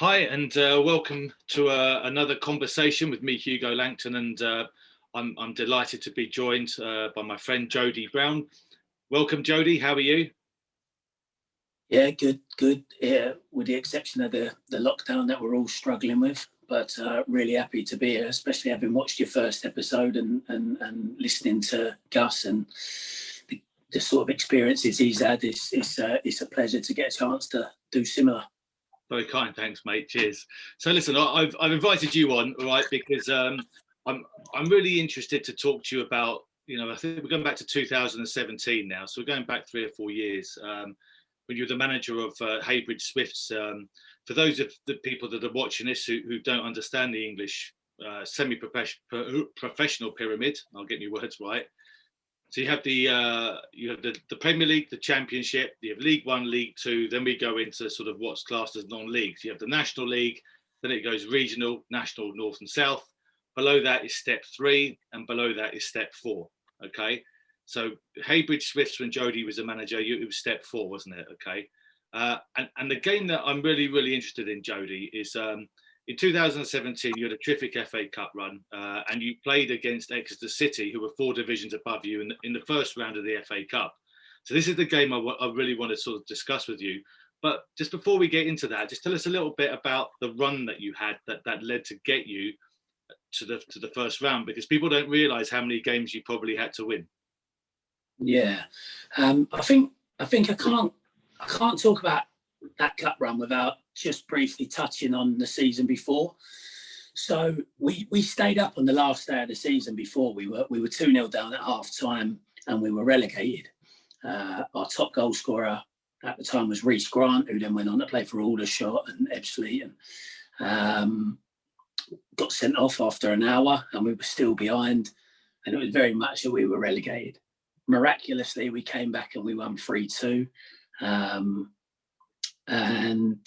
Hi, and welcome to another conversation with me, Hugo Langton, and I'm delighted to be joined by my friend Jody Brown. Welcome, Jody. How are you? Yeah, good. Yeah, with the exception of the lockdown that we're all struggling with, but really happy to be here, especially having watched your first episode and listening to Gus and the sort of experiences he's had. It's a pleasure to get a chance to do similar. Very kind, thanks, mate. Cheers. So, listen, I've invited you on, right, because I'm really interested to talk to you about. I think we're going back to 2017 now, so we're going back 3 or 4 years. When you're the manager of Heybridge Swifts. For those of the people that are watching this who don't understand the English semi-professional pyramid, I'll get my words right. So you have the Premier League, the Championship, you have League One, League Two, then we go into sort of what's classed as non-leagues. You have the National League, then it goes regional, national, north and south. Below that is step 3, and below that is step 4. Okay. So Heybridge Swifts, when Jody was a manager, it was step 4, wasn't it? Okay. And the game that I'm really, really interested in, Jody, is in 2017, you had a terrific FA Cup run, and you played against Exeter City, who were 4 divisions above you in the first round of the FA Cup. So this is the game I really want to sort of discuss with you. But just before we get into that, just tell us a little bit about the run that you had that led to get you to the first round, because people don't realise how many games you probably had to win. Yeah, I think I can't talk about that cup run without just briefly touching on the season before. So we stayed up on the last day of the season before. We were 2-0 down at half time and we were relegated. Our top goal scorer at the time was Reece Grant, who then went on to play for Aldershot and Ebbsfleet, and got sent off after an hour, and we were still behind, and it was very much that we were relegated. Miraculously, we came back and we won 3-2. And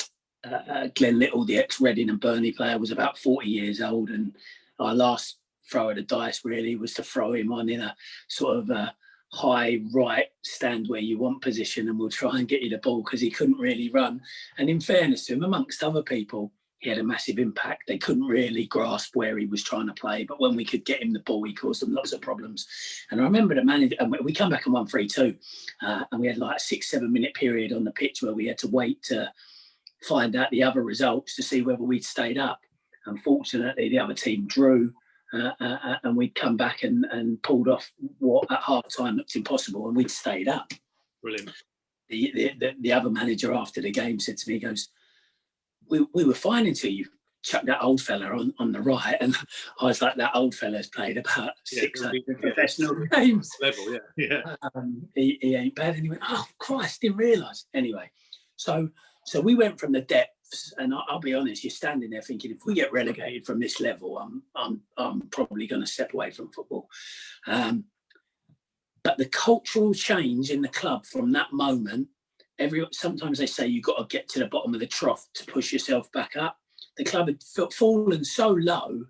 Glenn Little, the ex-Reading and Burnley player, was about 40 years old, and our last throw of the dice really was to throw him on in a sort of a high right stand where you want position, and we'll try and get you the ball, because he couldn't really run. And in fairness to him, amongst other people, he had a massive impact. They couldn't really grasp where he was trying to play, but when we could get him the ball, he caused them lots of problems. And I remember the manager, and we come back and won 3-2, and we had like a 6-7 minute period on the pitch where we had to wait to find out the other results to see whether we'd stayed up. Unfortunately, the other team drew, and we'd come back and pulled off what at half time looked impossible, and we'd stayed up. Brilliant. The other manager after the game said to me, he goes, we were fine until you chucked that old fella on the right. And I was like, that old fella's played about 600 professional games. Level, yeah. He ain't bad. And he went, oh, Christ, didn't realise. Anyway, so we went from the depths, and I'll be honest, you're standing there thinking, if we get relegated from this level, I'm probably going to step away from football. But the cultural change in the club from that moment, sometimes they say you've got to get to the bottom of the trough to push yourself back up. The club had fallen so low.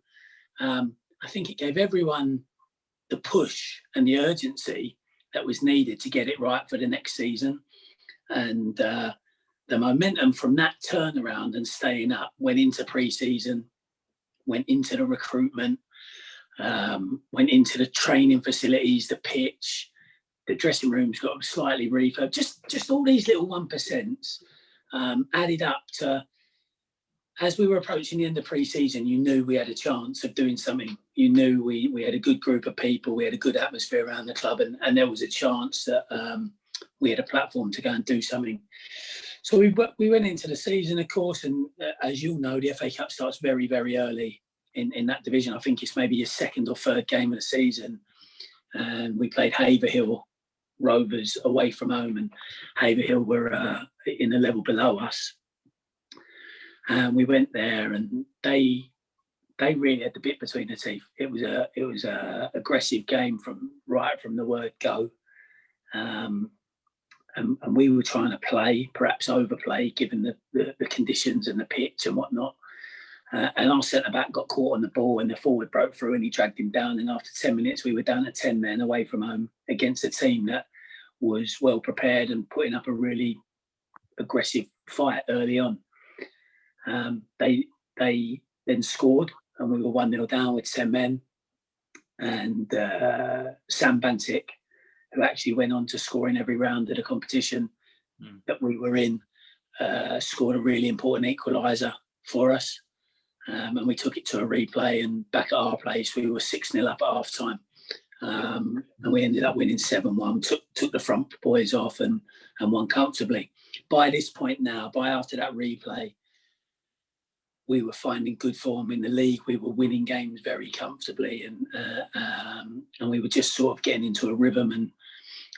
I think it gave everyone the push and the urgency that was needed to get it right for the next season. And the momentum from that turnaround and staying up went into pre-season, went into the recruitment, went into the training facilities, the pitch. The dressing rooms got slightly refurbed. Just all these little 1% added up to, as we were approaching the end of pre-season, you knew we had a chance of doing something. You knew we had a good group of people, we had a good atmosphere around the club, and there was a chance that we had a platform to go and do something. So we went into the season, of course, and as you'll know, the FA Cup starts very, very early in that division. I think it's maybe your second or third game of the season. And we played Haverhill Rovers away from home, and Haverhill were in the level below us. And we went there, and they really had the bit between their teeth. It was a aggressive game from the word go, and we were trying to play, perhaps overplay, given the conditions and the pitch and whatnot. And our centre back got caught on the ball, and the forward broke through, and he dragged him down. And after 10 minutes, we were down to 10 men away from home against a team that was well prepared and putting up a really aggressive fight early on. They then scored, and we were 1-0 down with 10 men. And Sam Bantic, who actually went on to score in every round of the competition that we were in, scored a really important equaliser for us. And we took it to a replay, and back at our place, we were 6-0 up at half time. And we ended up winning 7-1, took the front boys off and won comfortably. By this point now, after that replay, we were finding good form in the league. We were winning games very comfortably, and we were just sort of getting into a rhythm,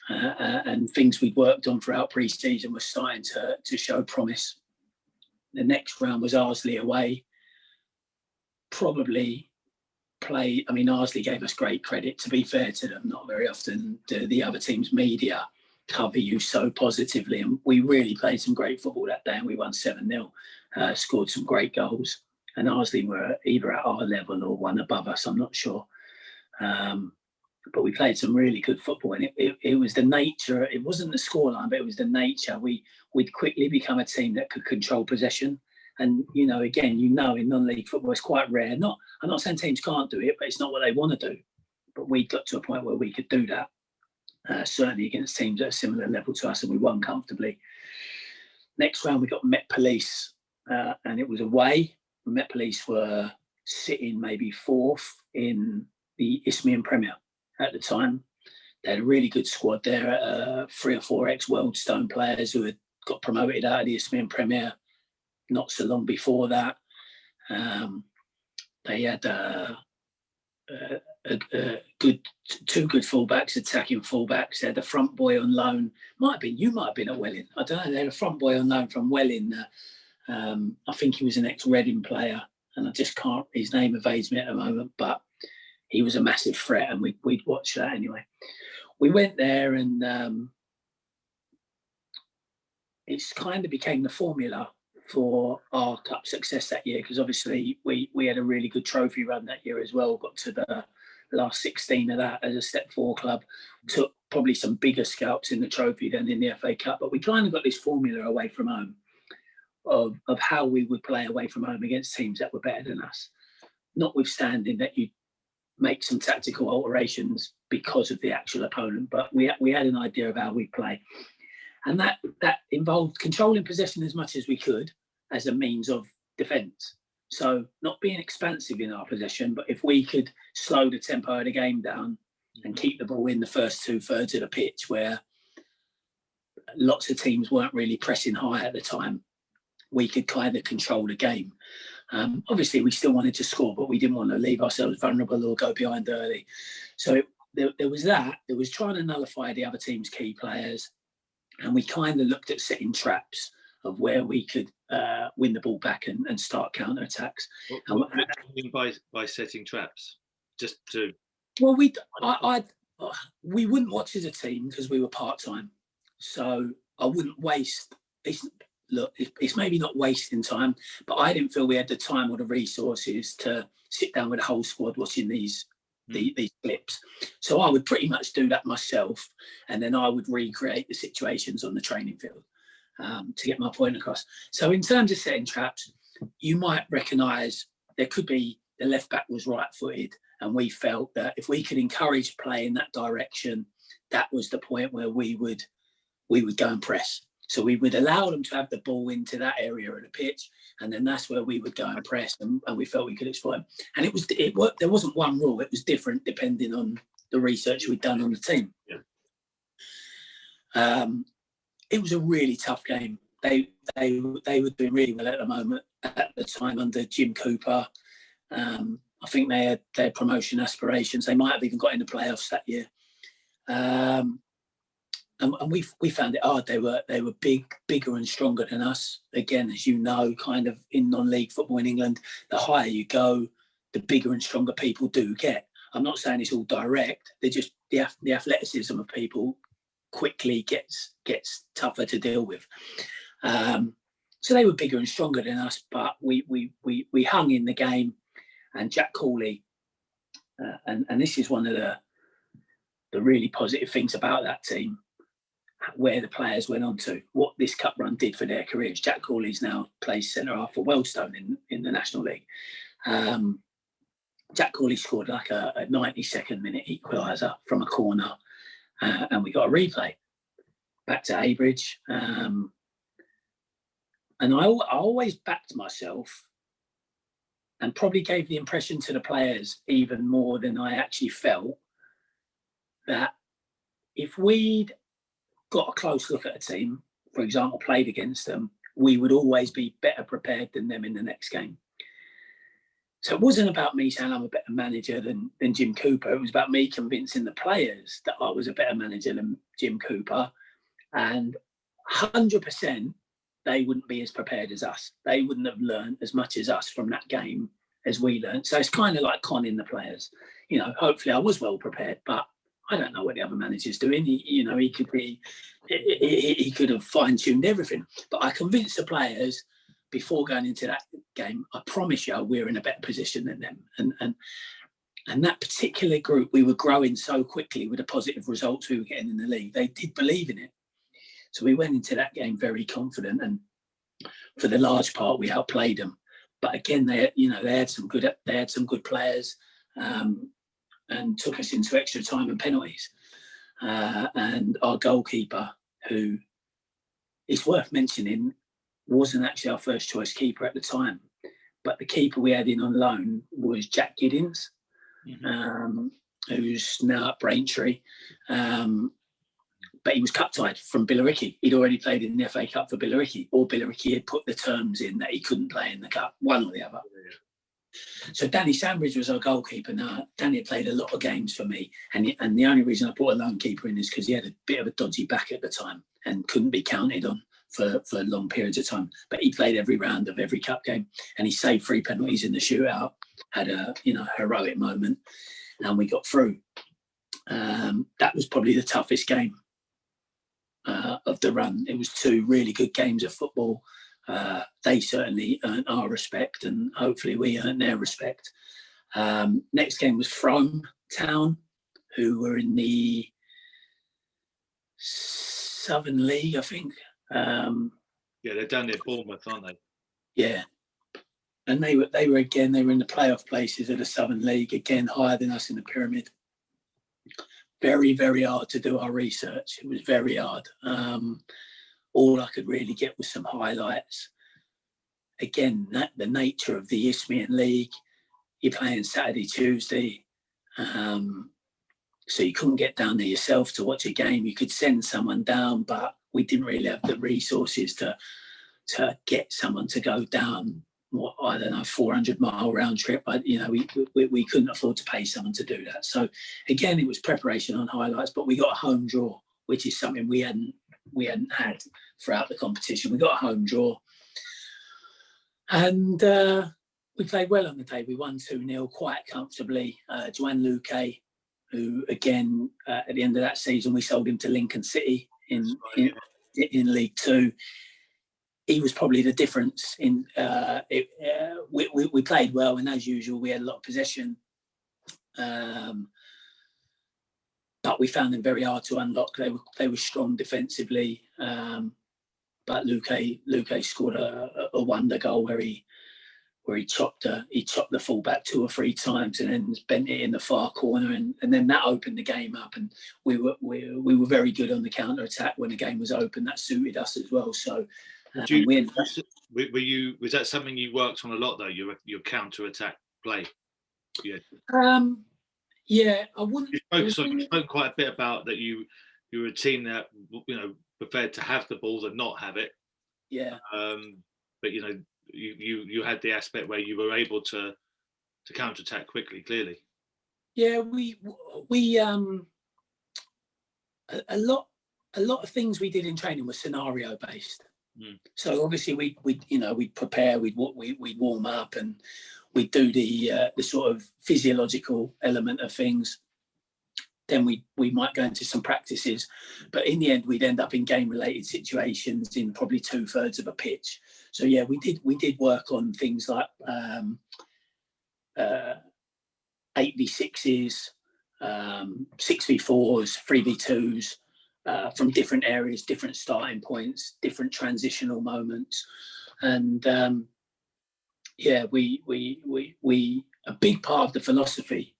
and things we'd worked on throughout pre-season were starting to show promise. The next round was Arsley away. Probably Arsley gave us great credit. To be fair to them, not very often do the other team's media cover you so positively, and we really played some great football that day, and we won 7-0, scored some great goals, and Arsley were either at our level or one above us, I'm not sure, but we played some really good football, and it was the nature. It wasn't the scoreline, but it was the nature. We'd quickly become a team that could control possession. And, again, in non-league football, it's quite rare. I'm not saying teams can't do it, but it's not what they want to do. But we got to a point where we could do that, certainly against teams at a similar level to us, and we won comfortably. Next round, we got Met Police, and it was away. Met Police were sitting maybe fourth in the Isthmian Premier at the time. They had a really good squad there, 3 or 4 ex-Wealdstone players who had got promoted out of the Isthmian Premier not so long before that. They had two good fullbacks, attacking fullbacks. They had a front boy on loan. You might have been at Welling. I don't know. They had a front boy on loan from Welling. I think he was an ex-Reading player, and I just can't. His name evades me at the moment, but he was a massive threat, and we'd watch that anyway. We went there, and it's kind of became the formula for our cup success that year, because obviously we had a really good trophy run that year as well. Got to the last 16 of that as a Step 4 club. Took probably some bigger scalps in the trophy than in the FA Cup, but we kind of got this formula away from home of how we would play away from home against teams that were better than us, notwithstanding that you make some tactical alterations because of the actual opponent, but we had an idea of how we'd play. And that involved controlling possession as much as we could as a means of defence. So not being expansive in our possession, but if we could slow the tempo of the game down and keep the ball in the first 2/3 of the pitch, where lots of teams weren't really pressing high at the time, we could kind of control the game. Obviously, we still wanted to score, but we didn't want to leave ourselves vulnerable or go behind early. So there was that. There was trying to nullify the other team's key players. And we kind of looked at setting traps of where we could win the ball back and start counter-attacks. What do you mean by setting traps? Just to... Well, we wouldn't watch as a team because we were part-time. So I wouldn't waste... It's maybe not wasting time, but I didn't feel we had the time or the resources to sit down with the whole squad watching these clips. So I would pretty much do that myself, and then I would recreate the situations on the training field to get my point across. So in terms of setting traps, you might recognise there could be the left back was right-footed, and we felt that if we could encourage play in that direction, that was the point where we would go and press. So we would allow them to have the ball into that area of the pitch, and then that's where we would go and press, and we felt we could exploit them. And it worked. There wasn't one rule; it was different depending on the research we'd done on the team. Yeah. It was a really tough game. They were doing really well at the moment at the time under Jim Cooper. I think they had promotion aspirations. They might have even got in the playoffs that year. And we found it hard. They were bigger and stronger than us. Again, as you know, kind of in non-league football in England, the higher you go, the bigger and stronger people do get. I'm not saying it's all direct. They're just the athleticism of people quickly gets tougher to deal with. So they were bigger and stronger than us, but we hung in the game. And Jack Cooley, and this is one of the really positive things about that team, where the players went on to, what this cup run did for their careers. Jack Corley's now plays centre-half for Wealdstone in the National League. Jack Corley scored like a 92nd minute equaliser from a corner, and we got a replay back to Heybridge. And I always backed myself, and probably gave the impression to the players even more than I actually felt, that if we'd got a close look at a team, for example, played against them, we would always be better prepared than them in the next game. So it wasn't about me saying I'm a better manager than Jim Cooper. It was about me convincing the players that I was a better manager than Jim Cooper. And 100%, they wouldn't be as prepared as us. They wouldn't have learned as much as us from that game as we learned. So it's kind of like conning the players. You know, hopefully I was well prepared, but I don't know what the other manager's doing. He could have fine-tuned everything. But I convinced the players before going into that game, I promise you, we're in a better position than them. And that particular group, we were growing so quickly with the positive results we were getting in the league. They did believe in it. So we went into that game very confident, and for the large part, we outplayed them. But again, they had some good players, and took us into extra time and penalties. And our goalkeeper, who is worth mentioning, wasn't actually our first choice keeper at the time, but the keeper we had in on loan was Jack Giddins, who's now at Braintree. But he was cup tied from Billericay. He'd already played in the FA Cup for Billericay, or Billericay had put the terms in that he couldn't play in the cup, one or the other. So Danny Sandbridge was our goalkeeper. Now, Danny had played a lot of games for me, and the only reason I put a lone keeper in is because he had a bit of a dodgy back at the time and couldn't be counted on for long periods of time. But he played every round of every cup game, and he saved 3 penalties in the shootout, had a heroic moment, and we got through. That was probably the toughest game of the run. It was 2 really good games of football. They certainly earned our respect, and hopefully we earned their respect. Next game was Frome Town, who were in the Southern League, I think. Yeah, they're down near Bournemouth, aren't they? Yeah, and they were in the playoff places of the Southern League, again higher than us in the pyramid. Very, very hard to do our research. It was very hard. All I could really get was some highlights. Again, the nature of the Isthmian League, you're playing Saturday, Tuesday, so you couldn't get down there yourself to watch a game. You could send someone down, but we didn't really have the resources to get someone to go down, 400-mile round trip. But we couldn't afford to pay someone to do that. So again, it was preparation on highlights, but we got a home draw, which is something we hadn't had throughout the competition. We got a home draw, and we played well on the day. We won 2-0 quite comfortably. Joanne Luque, who again at the end of that season we sold him to Lincoln City in League Two. He was probably the difference in we played well, and as usual we had a lot of possession, but we found them very hard to unlock. They were strong defensively, but Luque scored a wonder goal where he chopped the fullback 2 or 3 times and then bent it in the far corner, and then that opened the game up, and we were very good on the counter attack when the game was open. That suited us as well. So was that something you worked on a lot though? Your counter attack play? Yeah. Yeah, I wouldn't. You spoke quite a bit about that. You were a team that prepared to have the ball and not have it. Yeah. But you had the aspect where you were able to counter attack quickly. Clearly. Yeah, we a lot of things we did in training were scenario based. So obviously we'd prepare, we'd warm up, and we'd do the sort of physiological element of things. Then we might go into some practices, but in the end we'd end up in game related situations in probably 2/3 of a pitch. So yeah, we did work on things like 8v6s, 6v4s, 3v2s, from different areas, different starting points, different transitional moments, and we a big part of the philosophy,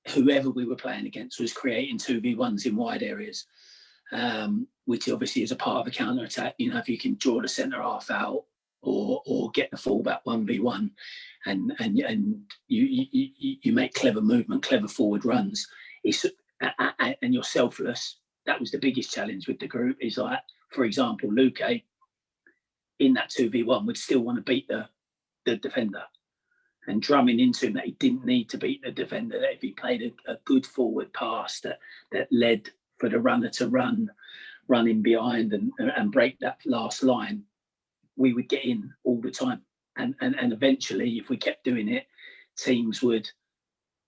whoever we were playing against, was creating 2v1s in wide areas, which obviously is a part of a counter attack. You know, if you can draw the centre half out or get the fullback 1v1, and you make clever movement, clever forward runs, and you're selfless. That was the biggest challenge with the group. Is like, for example, Luque in that 2v1 would still want to beat the defender, and drumming into him that he didn't need to beat the defender, that if he played a good forward pass that led for the runner to run in behind and break that last line, we would get in all the time. And eventually, if we kept doing it, teams would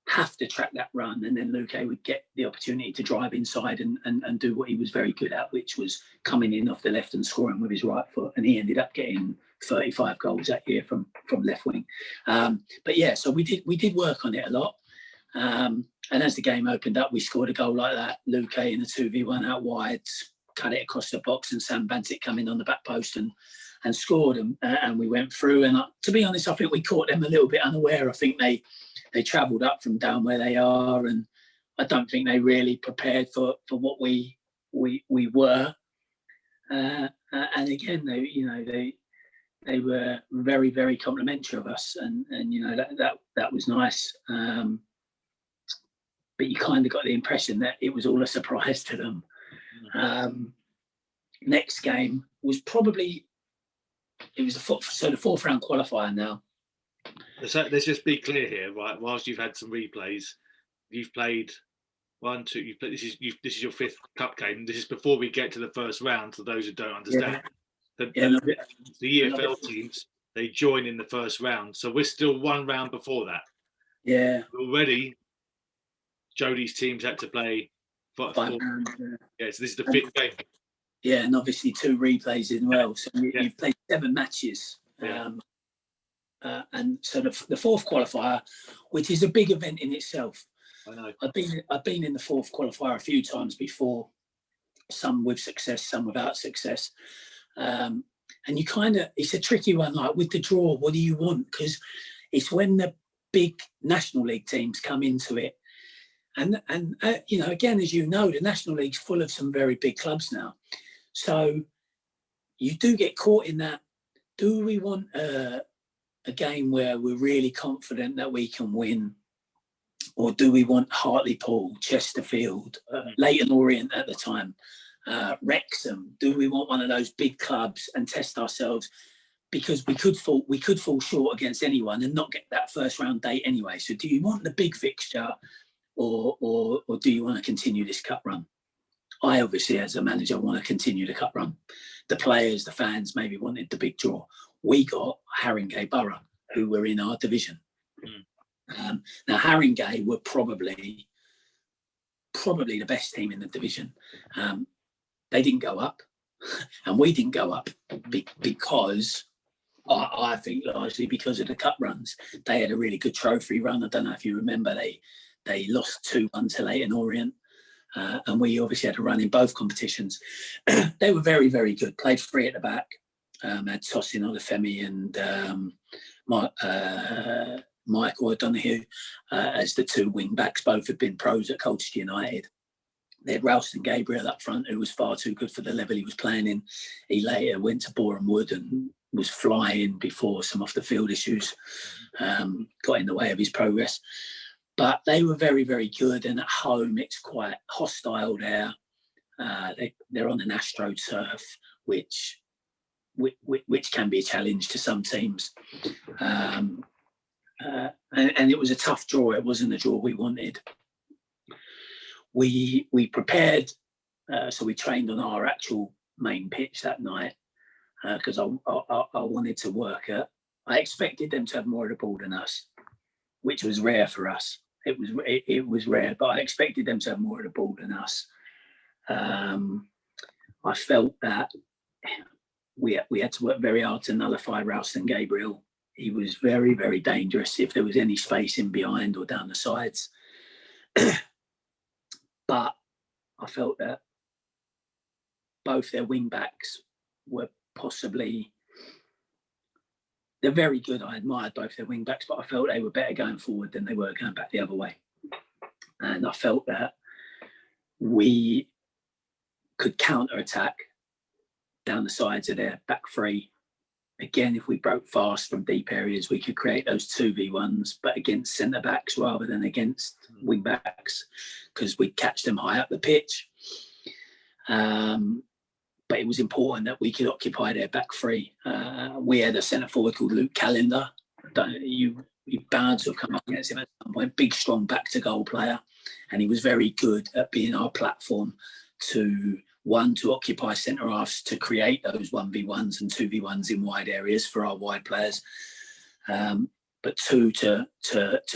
have to track that run, and then Luque would get the opportunity to drive inside and do what he was very good at, which was coming in off the left and scoring with his right foot. And he ended up getting 35 goals that year from left wing. But yeah, so we did work on it a lot. And as the game opened up, we scored a goal like that. Luque in a 2v1 out wide, cut it across the box, and Sam Bantic come in on the back post and scored, and we went through. And to be honest, I think we caught them a little bit unaware. I think they travelled up from down where they are, and I don't think they really prepared for what we were. And again, they were very, very complimentary of us, and you know, that was nice. But you kind of got the impression that it was all a surprise to them. Next game was probably, it was the fourth round qualifier now. Let's just be clear here, right? Whilst you've had some replays, you've played one, two. This is your fifth cup game. This is before we get to the first round. For those who don't understand, the EFL teams, they join in the first round, so we're still one round before that. Yeah. Already, Jody's teams had to play 5 rounds. Yeah, so this is the fifth game. Yeah, and obviously 2 replays as well. So you've played 7 matches. Yeah. And so the fourth qualifier, which is a big event in itself. I know. I've been in the fourth qualifier a few times before, some with success, some without success. And you it's a tricky one. Like with the draw, what do you want? Because it's when the big National League teams come into it. And you know, again, as you know, the National League's full of some very big clubs now. So you do get caught in that. Do we want a game where we're really confident that we can win? Or do we want Hartlepool, Chesterfield, Leyton Orient at the time, Wrexham? Do we want one of those big clubs and test ourselves? Because we could fall short against anyone and not get that first round date anyway. So do you want the big fixture, or do you want to continue this cup run? I obviously, as a manager, want to continue the cup run. The players, the fans maybe wanted the big draw. We got Haringey Borough, who were in our division. Now, Haringey were probably the best team in the division. They didn't go up, and we didn't go up because I think largely because of the cup runs. They had a really good trophy run. I don't know if you remember, they lost 2-1 to Leyton Orient. And we obviously had a run in both competitions. They were very, very good. Played 3 at the back. Had Tosin Olufemi and Michael O'Donoghue as the 2 wing backs. Both had been pros at Colchester United. They had Ralston Gabriel up front, who was far too good for the level he was playing in. He later went to Boreham Wood and was flying before some off the field issues got in the way of his progress. But they were very, very good, and at home it's quite hostile there. They're on an AstroTurf, which can be a challenge to some teams. And it was a tough draw. It wasn't the draw we wanted. We prepared, so we trained on our actual main pitch that night because I wanted to work at. I expected them to have more of the ball than us, which was rare for us. It was rare, but I expected them to have more of the ball than us. I felt that we had to work very hard to nullify Ralston Gabriel. He was very, very dangerous if there was any space in behind or down the sides. But I felt that both their wing backs were possibly, they're very good. I admired both their wing backs, but I felt they were better going forward than they were going back the other way. And I felt that we could counter-attack down the sides of their back three. Again, if we broke fast from deep areas, we could create those 2v1s, but against centre-backs rather than against wing-backs, because we'd catch them high up the pitch. But it was important that we could occupy their back three. We had a centre-forward called Luke Callender. You bound to have come up against him at some point. Big, strong back-to-goal player. And he was very good at being our platform to occupy centre-halves, to create those 1v1s and 2v1s in wide areas for our wide players. But two, to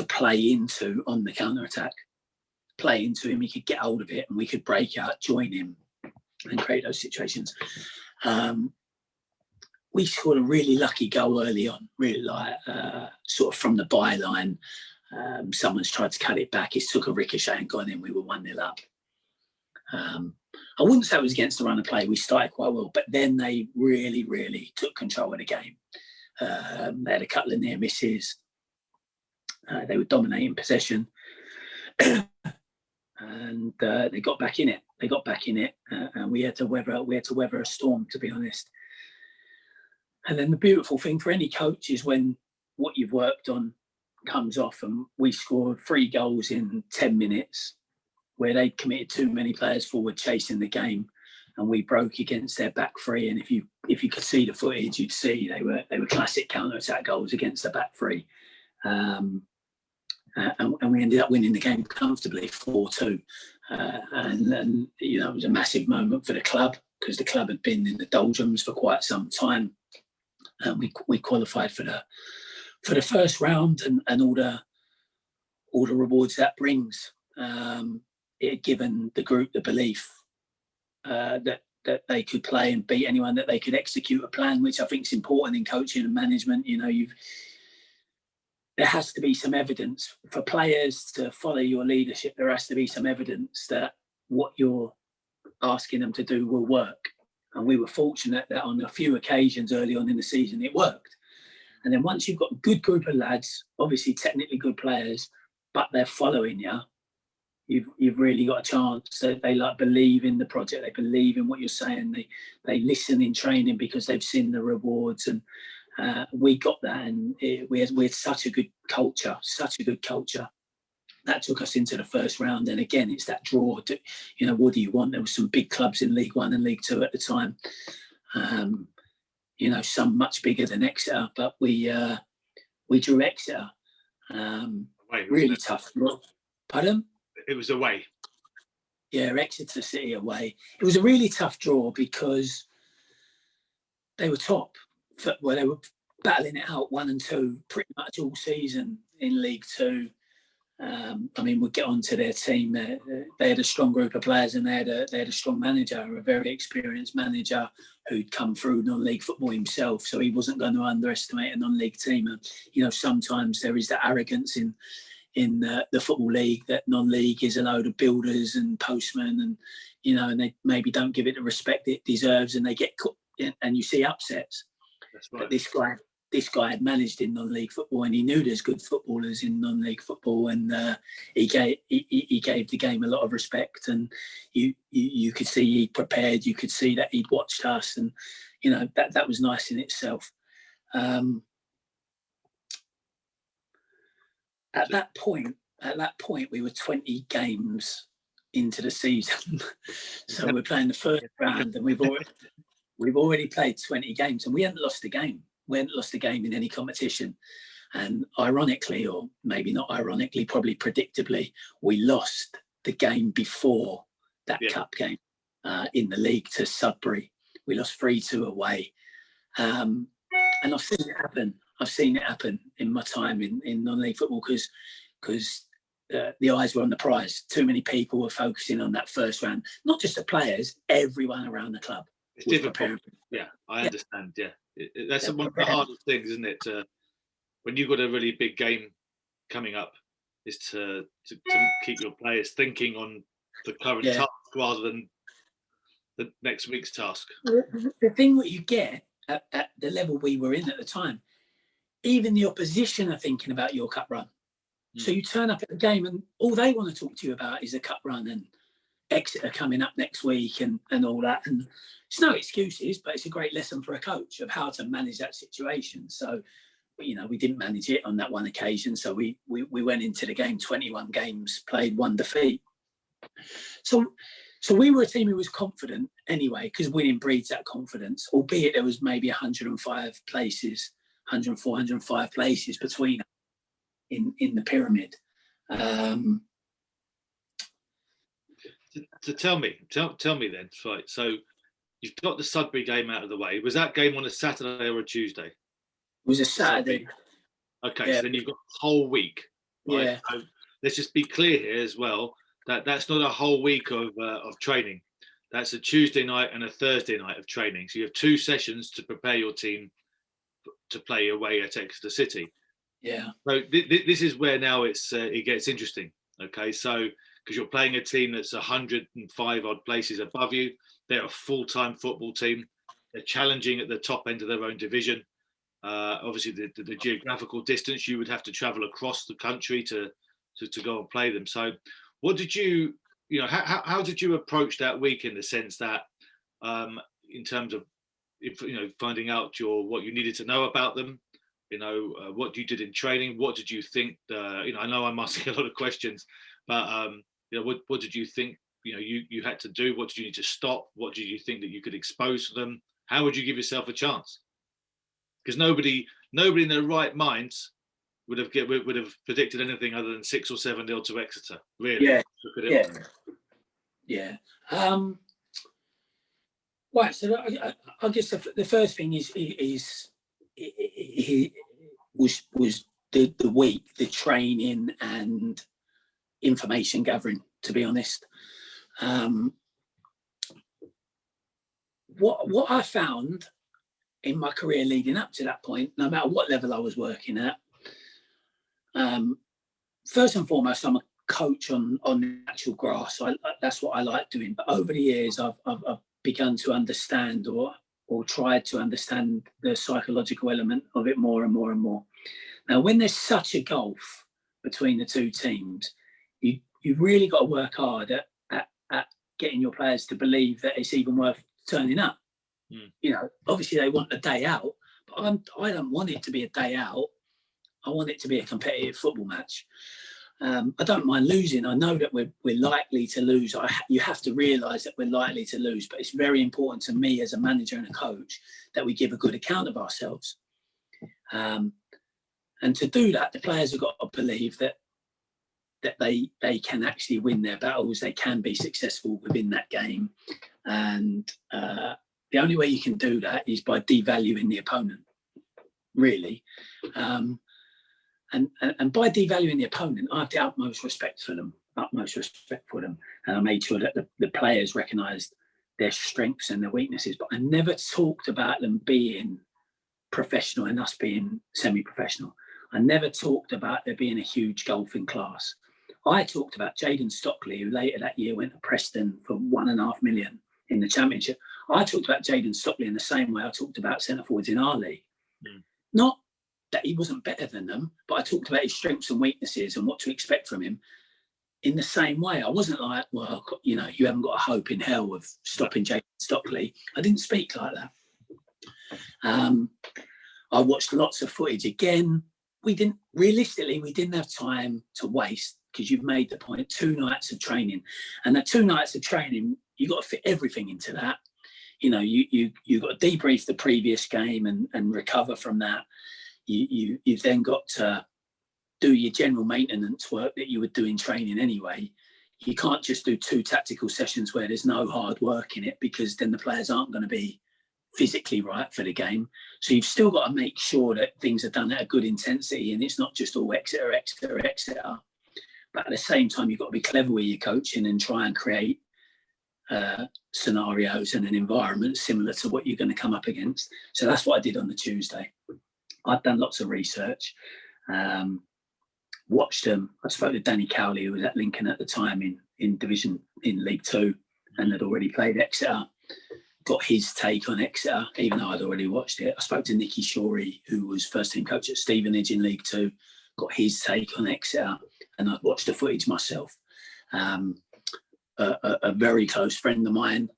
play into on the counter-attack. Play into him, he could get hold of it, and we could break out, join him, and create those situations. We scored a really lucky goal early on, really sort of from the byline. Someone's tried to cut it back. It took a ricochet and gone in. We were 1-0 up. I wouldn't say it was against the run of play. We started quite well, but then they really, really took control of the game. They had a couple of near misses. They were dominating possession. And they got back in it. And we had to weather a storm, to be honest. And then the beautiful thing for any coach is when what you've worked on comes off, and we scored 3 goals in 10 minutes, where they committed too many players forward chasing the game, and we broke against their back three. And if you could see the footage, you'd see they were classic counter-attack goals against the back three. And we ended up winning the game comfortably, 4-2. And you know, it was a massive moment for the club, because the club had been in the doldrums for quite some time. And we qualified for the first round, and all the rewards that brings. It had given the group the belief that they could play and beat anyone, that they could execute a plan, which I think is important in coaching and management. You know, there has to be some evidence for players to follow your leadership. There has to be some evidence that what you're asking them to do will work. And we were fortunate that on a few occasions early on in the season, it worked. And then once you've got a good group of lads, obviously technically good players, but they're following you, you've really got a chance. They like believe in the project. They believe in what you're saying. They listen in training because they've seen the rewards. And we got that, and we had such a good culture. That took us into the first round. And again, it's that draw. You know, what do you want? There were some big clubs in League One and League Two at the time. You know, some much bigger than Exeter, but we drew Exeter. Really tough. Pardon? It was away. Yeah, Exeter City away. It was a really tough draw because they were top. Well, they were battling it out 1 and 2 pretty much all season in League Two. I mean, we'll get on to their team. They had a strong group of players, and they had a strong manager, a very experienced manager who'd come through non-league football himself. So he wasn't going to underestimate a non-league team. And you know, sometimes there is that arrogance in the football league, that non-league is a load of builders and postmen, and you know, and they maybe don't give it the respect it deserves, and they get caught, and you see upsets. That's right. But this guy had managed in non-league football, and he knew there's good footballers in non-league football, and he gave the game a lot of respect. And you could see he prepared. You could see that he'd watched us, and you know, that was nice in itself. At that point, we were 20 games into the season, so we're playing the first round, and we've already played 20 games, and we hadn't lost a game. We hadn't lost a game in any competition. And ironically, or maybe not ironically, probably predictably, we lost the game before that cup game in the league to Sudbury. We lost 3-2 away. And I've seen it happen. I've seen it happen in my time in non-league football, because the eyes were on the prize. Too many people were focusing on that first round. Not just the players, everyone around the club. It's difficult. Yeah, I understand. Yeah, that's one of the hardest things, isn't it? When you've got a really big game coming up, is to keep your players thinking on the current task rather than the next week's task? The thing that you get at the level we were in at the time, even the opposition are thinking about your cup run. So you turn up at the game and all they want to talk to you about is the cup run and Exeter coming up next week and all that. And it's no excuses, but it's a great lesson for a coach of how to manage that situation. So, you know, we didn't manage it on that one occasion. So we went into the game, 21 games, played 1 defeat. So we were a team who was confident anyway, because winning breeds that confidence, albeit there was maybe 105 places, 104, 105 places between us in the pyramid. So tell me then, right? So you've got the Sudbury game out of the way. Was that game on a Saturday or a Tuesday? It was a Saturday. Okay, yeah. So then you've got the whole week. Right? Yeah. So let's just be clear here as well that that's not a whole week of training. That's a Tuesday night and a Thursday night of training. So you have 2 sessions to prepare your team to play away at Exeter City. Yeah. So this is where now it gets interesting. Okay, so because you're playing a team that's 105 odd places above you, they're a full-time football team. They're challenging at the top end of their own division. Obviously, the geographical distance, you would have to travel across the country to go and play them. So, what did you know? How did you approach that week in the sense that, in terms of, finding out what you needed to know about them? What you did in training. What did you think? I know I'm asking a lot of questions, but what did you think? You had to do. What did you need to stop? What did you think that you could expose to them? How would you give yourself a chance? Because nobody in their right minds would have predicted anything other than 6 or 7-0 to Exeter. Really? Yeah. Right. So I guess the first thing was the week, the training and information gathering. To be honest, what I found in my career leading up to that point, no matter what level I was working at, first and foremost, I'm a coach on the actual grass. That's what I like doing. But over the years, I've begun to understand or tried to understand the psychological element of it more and more and more. Now, when there's such a gulf between the 2 teams, you've really got to work hard at getting your players to believe that it's even worth turning up. Obviously they want a day out, but I don't want it to be a day out. I want it to be a competitive football match. I don't mind losing. I know that we're likely to lose. You have to realise that we're likely to lose, but it's very important to me as a manager and a coach that we give a good account of ourselves. And to do that, the players have got to believe that they can actually win their battles. They can be successful within that game. And the only way you can do that is by devaluing the opponent, really. And by devaluing the opponent, I have the utmost respect for them. And I made sure that the players recognised their strengths and their weaknesses. But I never talked about them being professional and us being semi-professional. I never talked about there being a huge gulf in class. I talked about Jaden Stockley, who later that year went to Preston for £1.5 million in the Championship. I talked about Jaden Stockley in the same way I talked about centre forwards in our league. Not that he wasn't better than them, but I talked about his strengths and weaknesses and what to expect from him in the same way. I wasn't like, well, you haven't got a hope in hell of stopping Jaden Stockley. I didn't speak like that. I watched lots of footage. Again, we didn't have time to waste, because you've made the point, 2 nights of training. And the 2 nights of training, you've got to fit everything into that. You've got to debrief the previous game and recover from that. You've then got to do your general maintenance work that you would do in training anyway. You can't just do 2 tactical sessions where there's no hard work in it, because then the players aren't going to be physically right for the game. So you've still got to make sure that things are done at a good intensity, and it's not just all Exeter. But at the same time, you've got to be clever with your coaching and try and create scenarios and an environment similar to what you're going to come up against. So that's what I did on the Tuesday. I'd done lots of research, watched them. I spoke to Danny Cowley, who was at Lincoln at the time in League 2 and had already played Exeter. got his take on Exeter, even though I'd already watched it. I spoke to Nicky Shorey, who was first team coach at Stevenage in League Two, got his take on Exeter, and I'd watched the footage myself. A very close friend of mine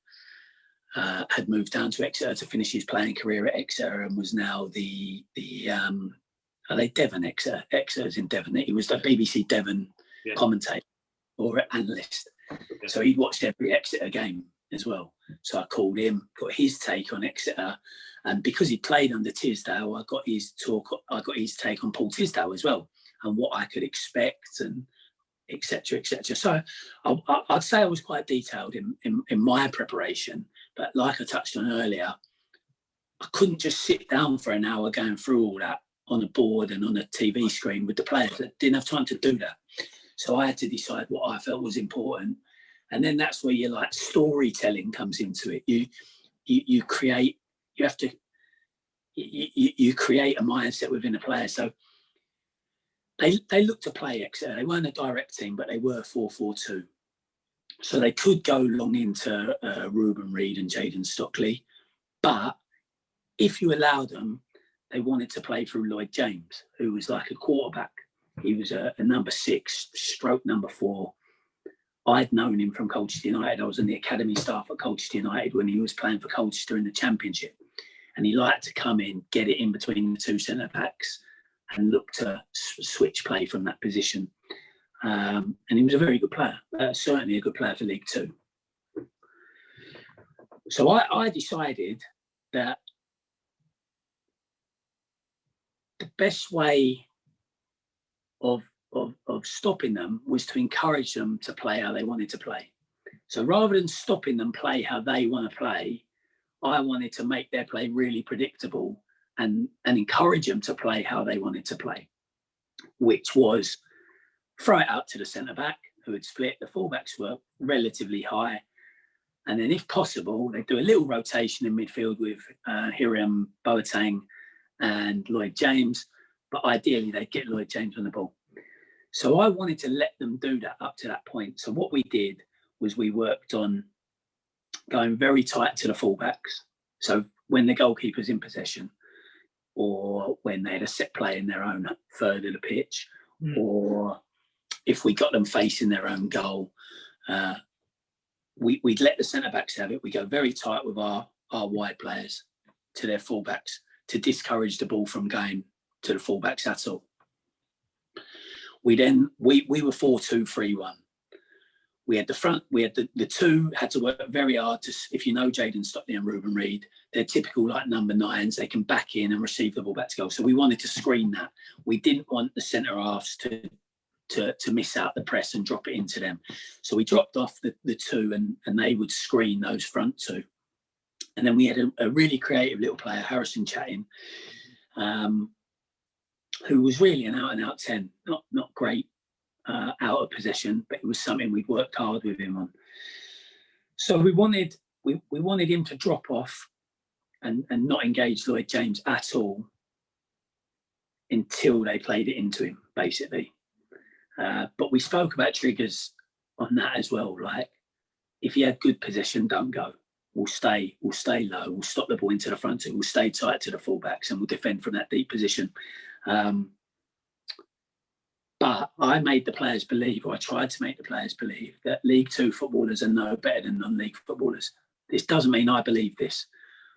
had moved down to Exeter to finish his playing career at Exeter, and was now are they Devon Exeter? Exeter's in Devon. He was the BBC Devon commentator or analyst. Yeah. So he'd watched every Exeter game as well. So I called him, got his take on Exeter, and because he played under Tisdale, I got his take on Paul Tisdale as well, and what I could expect, and etc. etc. So I'd say I was quite detailed in my preparation, but like I touched on earlier, I couldn't just sit down for an hour going through all that on a board and on a TV screen with the players. I didn't have time to do that. So I had to decide what I felt was important. And then that's where your like storytelling comes into it. You create a mindset within a player. So they looked to play Exeter. They weren't a direct team, but they were 4-4-2. So they could go long into Ruben Reid and Jayden Stockley. But if you allowed them, they wanted to play through Lloyd James, who was like a quarterback. He was a number 6, stroke number 4. I'd known him from Colchester United. I was in the academy staff at Colchester United when he was playing for Colchester in the Championship. And he liked to come in, get it in between the two centre-backs and look to switch play from that position. And he was a very good player, certainly a good player for League Two. So I decided that the best way of stopping them was to encourage them to play how they wanted to play. So rather than stopping them play how they want to play, I wanted to make their play really predictable and encourage them to play how they wanted to play, which was throw it out to the centre-back who had split. The fullbacks were relatively high. And then if possible, they'd do a little rotation in midfield with Hiram Boateng and Lloyd James, but ideally they'd get Lloyd James on the ball. So I wanted to let them do that up to that point. So what we did was we worked on going very tight to the fullbacks. So when the goalkeeper's in possession, or when they had a set play in their own third of the pitch, or if we got them facing their own goal, we'd let the centre-backs have it. We go very tight with our wide players to their fullbacks to discourage the ball from going to the fullbacks at all. We were 4-2-3-1. We had the front, we had the two had to work very hard to, if you know Jayden Stockley and Ruben Reid, they're typical like number 9s. They can back in and receive the ball back to goal. So we wanted to screen that. We didn't want the centre halves to miss out the press and drop it into them. So we dropped off the two and they would screen those front two. And then we had a really creative little player, Harrison Chatting, who was really an out-and-out 10, not great out of possession, but it was something we'd worked hard with him on. So we wanted him to drop off and not engage Lloyd James at all until they played it into him, basically. But we spoke about triggers on that as well. Like, if you had good possession, don't go. We'll stay low. We'll stop the ball into the front two. We'll stay tight to the fullbacks and we'll defend from that deep position. But I made the players believe, or I tried to make the players believe, that League Two footballers are no better than non-league footballers. This doesn't mean I believe this,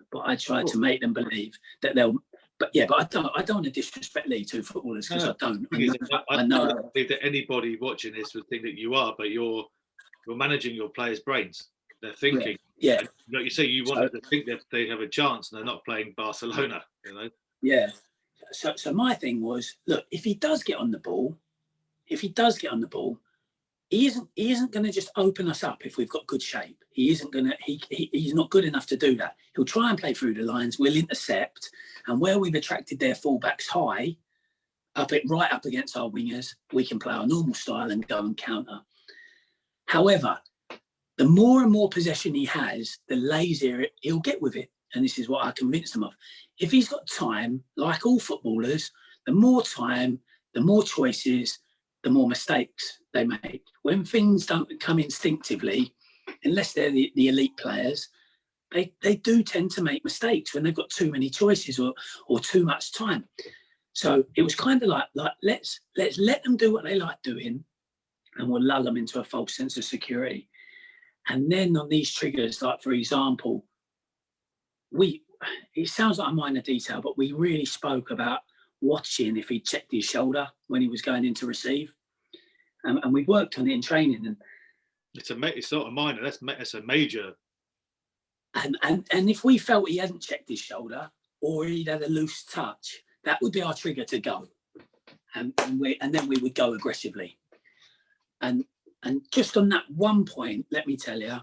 but I tried to make them believe that they'll. But I don't want to disrespect League Two footballers because I don't. I know. I don't think that anybody watching this would think that you are, but you're managing your players' brains. They're thinking. Yeah. Like you say, you want them to think that they have a chance, and they're not playing Barcelona. You know. Yeah. So my thing was, look, if he does get on the ball, he isn't going to just open us up if we've got good shape. He's not good enough to do that. He'll try and play through the lines. We'll intercept, and where we've attracted their fullbacks high, right up against our wingers, we can play our normal style and go and counter. However, the more and more possession he has, the lazier he'll get with it. And this is what I convinced him of. If he's got time, like all footballers, the more time, the more choices, the more mistakes they make. When things don't come instinctively, unless they're the elite players, they do tend to make mistakes when they've got too many choices or too much time. So it was kind of like let's let them do what they like doing, and we'll lull them into a false sense of security. And then on these triggers, like for example, it sounds like a minor detail, but we really spoke about watching if he checked his shoulder when he was going in to receive. And we worked on it in training. And it's not a minor, that's a major. And if we felt he hadn't checked his shoulder or he'd had a loose touch, that would be our trigger to go. And then we would go aggressively. And just on that one point, let me tell you,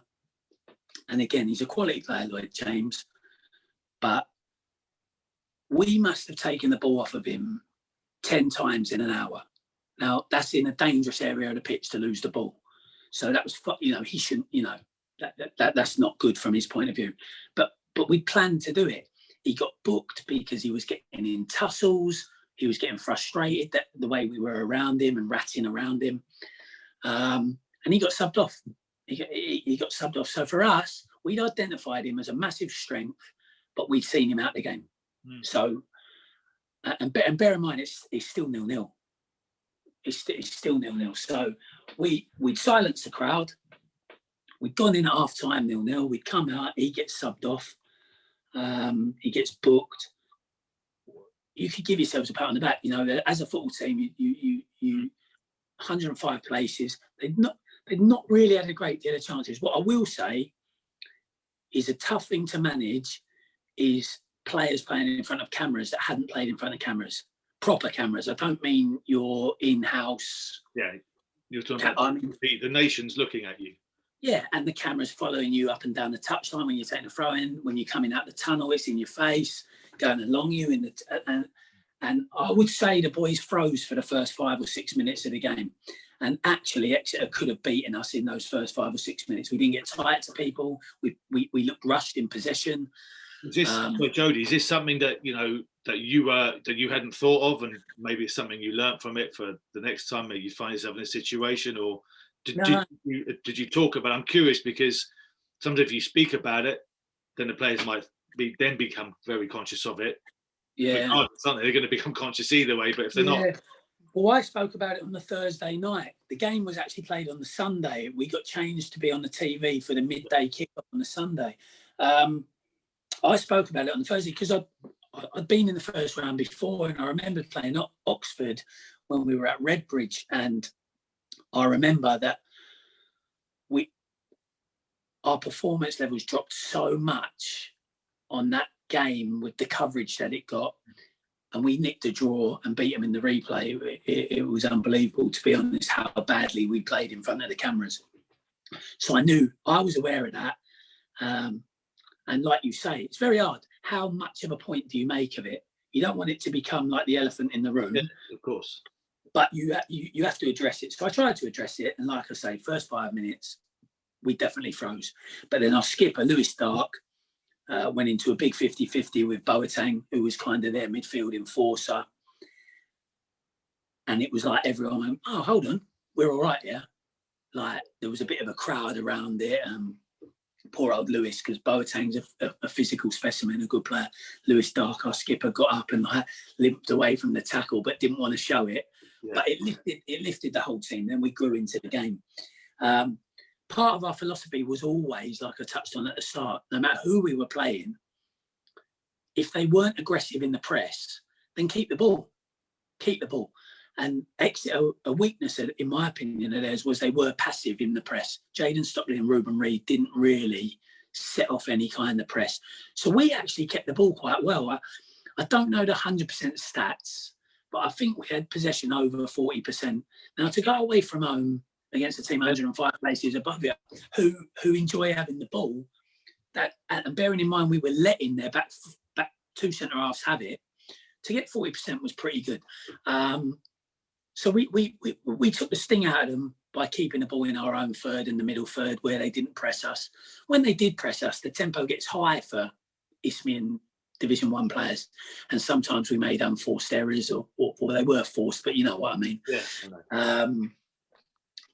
and again, he's a quality player, Lloyd James, but we must have taken the ball off of him 10 times in an hour. Now, that's in a dangerous area of the pitch to lose the ball. So that was, he shouldn't, that's not good from his point of view. But we planned to do it. He got booked because he was getting in tussles. He was getting frustrated that the way we were around him and ratting around him. And he got subbed off. He got subbed off. So for us, we'd identified him as a massive strength, but we'd seen him out the game. So, and bear in mind, it's still 0-0. It's still 0-0. So we'd silenced the crowd. We'd gone in at half time 0-0. We'd come out. He gets subbed off. He gets booked. You could give yourselves a pat on the back. As a football team, you 105 places. They'd not really had a great deal of chances. What I will say is a tough thing to manage is players playing in front of cameras that hadn't played in front of cameras, proper cameras. I don't mean your in-house. Yeah, you're talking about the nation's looking at you. Yeah, and the camera's following you up and down the touchline when you're taking a throw in, when you're coming out the tunnel, it's in your face, going along you and I would say the boys froze for the first 5 or 6 minutes of the game. And actually, Exeter could have beaten us in those first 5 or 6 minutes. We didn't get tight to people. We looked rushed in possession. Jody, is this something that that you hadn't thought of, and maybe it's something you learnt from it for the next time that you find yourself in a situation, or did you talk about it? I'm curious because sometimes if you speak about it, then the players might become very conscious of it. Yeah, they're going to become conscious either way. But if they're not. Well, I spoke about it on the Thursday night. The game was actually played on the Sunday. We got changed to be on the TV for the midday kickoff on the Sunday. I spoke about it on the Thursday because I'd been in the first round before, and I remember playing at Oxford when we were at Redbridge, and I remember that our performance levels dropped so much on that game with the coverage that it got, and we nicked a draw and beat them in the replay. It was unbelievable, to be honest, how badly we played in front of the cameras. So I was aware of that. And like you say, it's very hard. How much of a point do you make of it? You don't want it to become like the elephant in the room. Yeah, of course. But you have to address it. So I tried to address it. And like I say, first 5 minutes, we definitely froze. But then our skipper, Lewis Stark, went into a big 50-50 with Boateng, who was kind of their midfield enforcer. And it was like everyone went, oh, hold on, we're all right here. Like there was a bit of a crowd around it. Poor old Lewis, because Boateng's a physical specimen, a good player. Lewis Stark, our skipper, got up and limped away from the tackle, but didn't want to show it. Yeah. But it lifted the whole team. Then we grew into the game. Part of our philosophy was always, like I touched on at the start, no matter who we were playing, if they weren't aggressive in the press, then keep the ball. Keep the ball. And Exeter, a weakness, in my opinion, of theirs was they were passive in the press. Jayden Stockley and Ruben Reid didn't really set off any kind of press. So we actually kept the ball quite well. I don't know the 100% stats, but I think we had possession over 40%. Now, to go away from home against a team 105 places above you, who enjoy having the ball, and bearing in mind we were letting their back two centre-halves have it, to get 40% was pretty good. So we took the sting out of them by keeping the ball in our own third and the middle third where they didn't press us. When they did press us, the tempo gets high for Isthmian Division 1 players. And sometimes we made unforced errors or they were forced, but you know what I mean. Yeah, I know.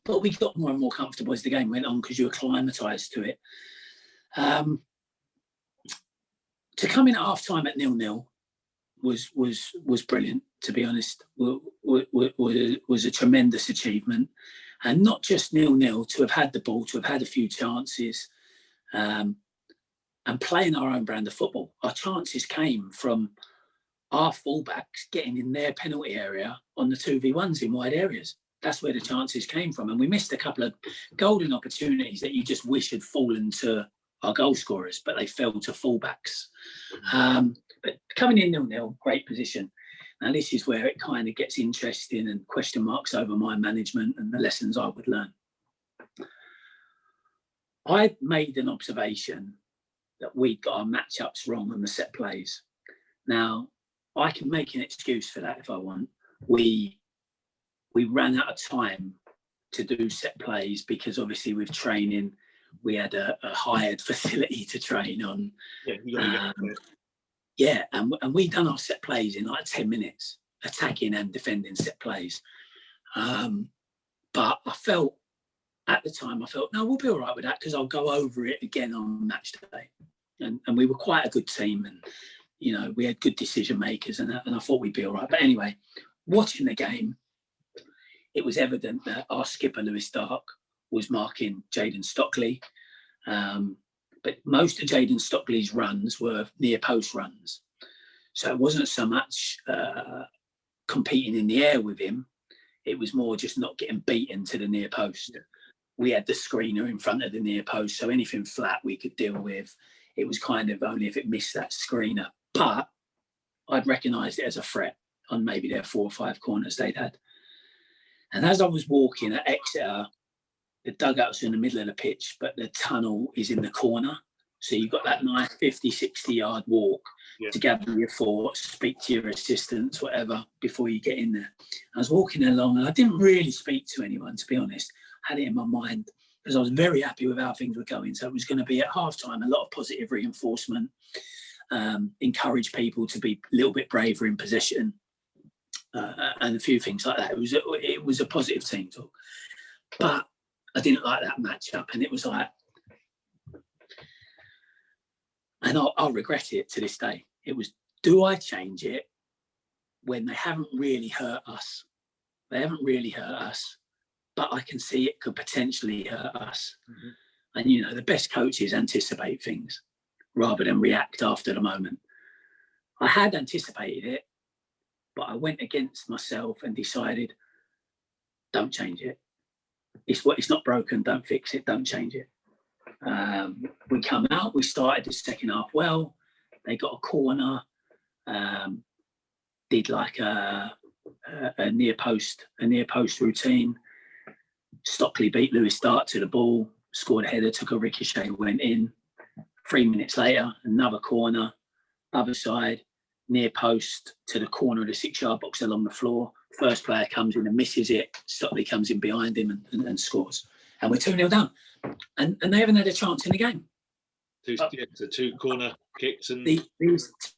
But we got more and more comfortable as the game went on because you were acclimatised to it. to come in at half time at 0-0 was brilliant, to be honest. Was a tremendous achievement, and not just 0-0, to have had the ball, to have had a few chances, and playing our own brand of football. Our chances came from our fullbacks getting in their penalty area on the 2v1s in wide areas. That's where the chances came from, and we missed a couple of golden opportunities that you just wish had fallen to our goal scorers, but they fell to fullbacks. But coming in 0-0, great position. Now this is where it kind of gets interesting and question marks over my management and the lessons I would learn. I made an observation that we'd got our matchups wrong on the set plays. Now, I can make an excuse for that if I want. We ran out of time to do set plays because obviously with training, we had a hired facility to train on. Yeah, and we done our set plays in like 10 minutes, attacking and defending set plays. But I felt, at the time, no, we'll be all right with that because I'll go over it again on match day. And we were quite a good team, and, you know, we had good decision makers, and I thought we'd be all right. But anyway, watching the game, it was evident that our skipper, Lewis Stark, was marking Jayden Stockley. But most of Jayden Stockley's runs were near post runs. So it wasn't so much competing in the air with him. It was more just not getting beaten to the near post. We had the screener in front of the near post, so anything flat we could deal with. It was kind of only if it missed that screener. But I'd recognised it as a threat on maybe their 4 or 5 corners they'd had. And as I was walking at Exeter, the dugout's in the middle of the pitch, but the tunnel is in the corner. So you've got that nice 50, 60-yard walk to gather your thoughts, speak to your assistants, whatever, before you get in there. I was walking along, and I didn't really speak to anyone, to be honest. I had it in my mind because I was very happy with how things were going. So it was going to be at half-time, a lot of positive reinforcement, encourage people to be a little bit braver in possession, and a few things like that. It was a positive team talk. But I didn't like that matchup, and it was like, and I'll regret it to this day. It was, do I change it when they haven't really hurt us? They haven't really hurt us, but I can see it could potentially hurt us. Mm-hmm. And, you know, the best coaches anticipate things rather than react after the moment. I had anticipated it, but I went against myself and decided, don't change it. It's not broken, don't fix it, don't change it. We come out, we started the second half well. They got a corner, did like a near post routine. Stockley beat Lewis Stark to the ball, scored a header, took a ricochet, went in. 3 minutes later, another corner, other side, near post to the corner of the 6-yard box along the floor. First player comes in and misses it. Stockley comes in behind him and scores. And we're 2-0 down. And they haven't had a chance in the game. Two corner kicks and these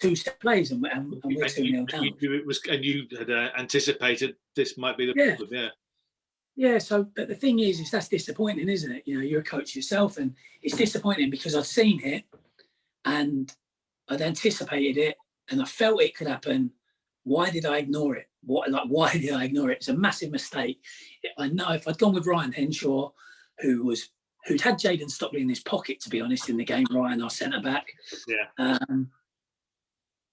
2 set plays, and we're 2-0 down. You had anticipated this might be the problem, Yeah, so but the thing is that's disappointing, isn't it? You know, you're a coach yourself, and it's disappointing because I've seen it and I'd anticipated it and I felt it could happen. Why did I ignore it? Why did I ignore it? It's a massive mistake. I know if I'd gone with Ryan Henshaw, who'd had Jayden Stockley in his pocket, to be honest, in the game, Ryan, our centre-back. Yeah.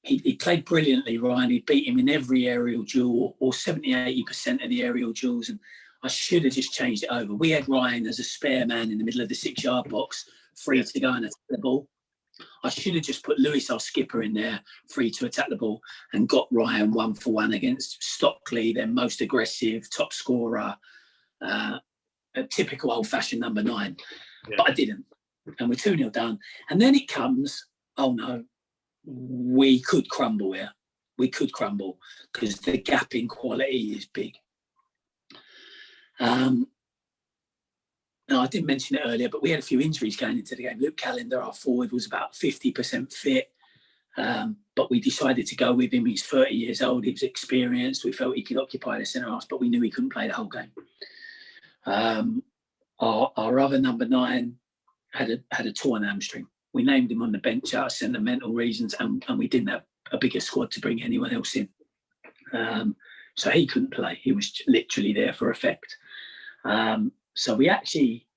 He played brilliantly, Ryan. He beat him in every aerial duel, or 70-80% of the aerial duels, and I should have just changed it over. We had Ryan as a spare man in the middle of the 6-yard box, free to go and attack the ball. I should have just put Lewis, our skipper, in there, free to attack the ball, and got Ryan 1-for-1 against Stockley, their most aggressive top scorer, a typical old-fashioned number 9. Yeah. But I didn't. And we're 2-0 down. And then it comes, oh no, we could crumble here. We could crumble because the gap in quality is big. I didn't mention it earlier, but we had a few injuries going into the game. Luke Callender, our forward, was about 50% fit, but we decided to go with him. He's 30 years old. He was experienced. We felt he could occupy the centre half, but we knew he couldn't play the whole game. Our other number 9 had a torn hamstring, we named him on the bench out of sentimental reasons, and we didn't have a bigger squad to bring anyone else in. So he couldn't play. He was literally there for effect. So we actually,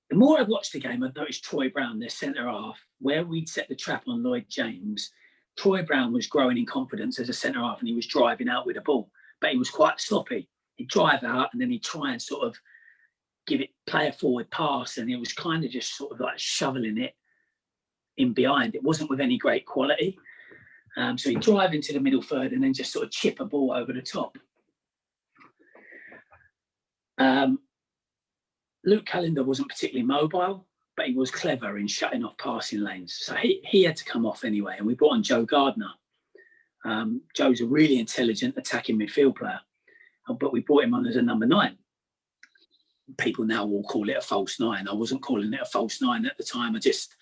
the more I watched the game, I noticed Troy Brown, their centre half, where we'd set the trap on Lloyd James. Troy Brown was growing in confidence as a centre half, and he was driving out with the ball, but he was quite sloppy. He'd drive out and then he'd try and sort of play a forward pass, and it was kind of just sort of like shoveling it in behind. It wasn't with any great quality. So he'd drive into the middle third and then just sort of chip a ball over the top. Luke Callender wasn't particularly mobile, but he was clever in shutting off passing lanes. So he had to come off anyway, and we brought on Joe Gardner. Joe's a really intelligent attacking midfield player, but we brought him on as a number 9. People now will call it a false 9. I wasn't calling it a false 9 at the time. I just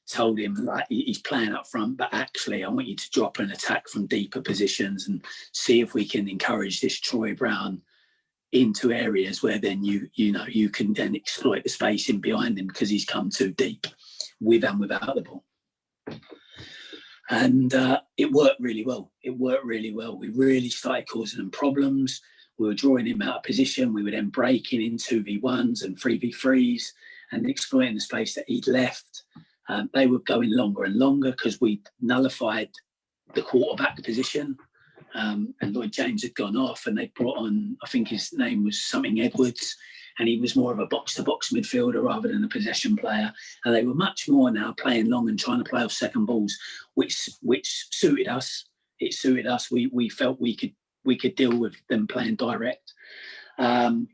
told him, like, he's playing up front, but actually I want you to drop an attack from deeper positions and see if we can encourage this Troy Brown into areas where then you can then exploit the space in behind him because he's come too deep with and without the ball. And it worked really well. We really started causing them problems. We were drawing him out of position. We were then breaking in 2v1s and 3v3s and exploiting the space that he'd left. They were going longer and longer because we nullified the quarterback position. And Lloyd James had gone off, and they brought on, I think his name was something Edwards, and he was more of a box-to-box midfielder rather than a possession player. And they were much more now playing long and trying to play off second balls, which suited us. It suited us. We felt we could deal with them playing direct, and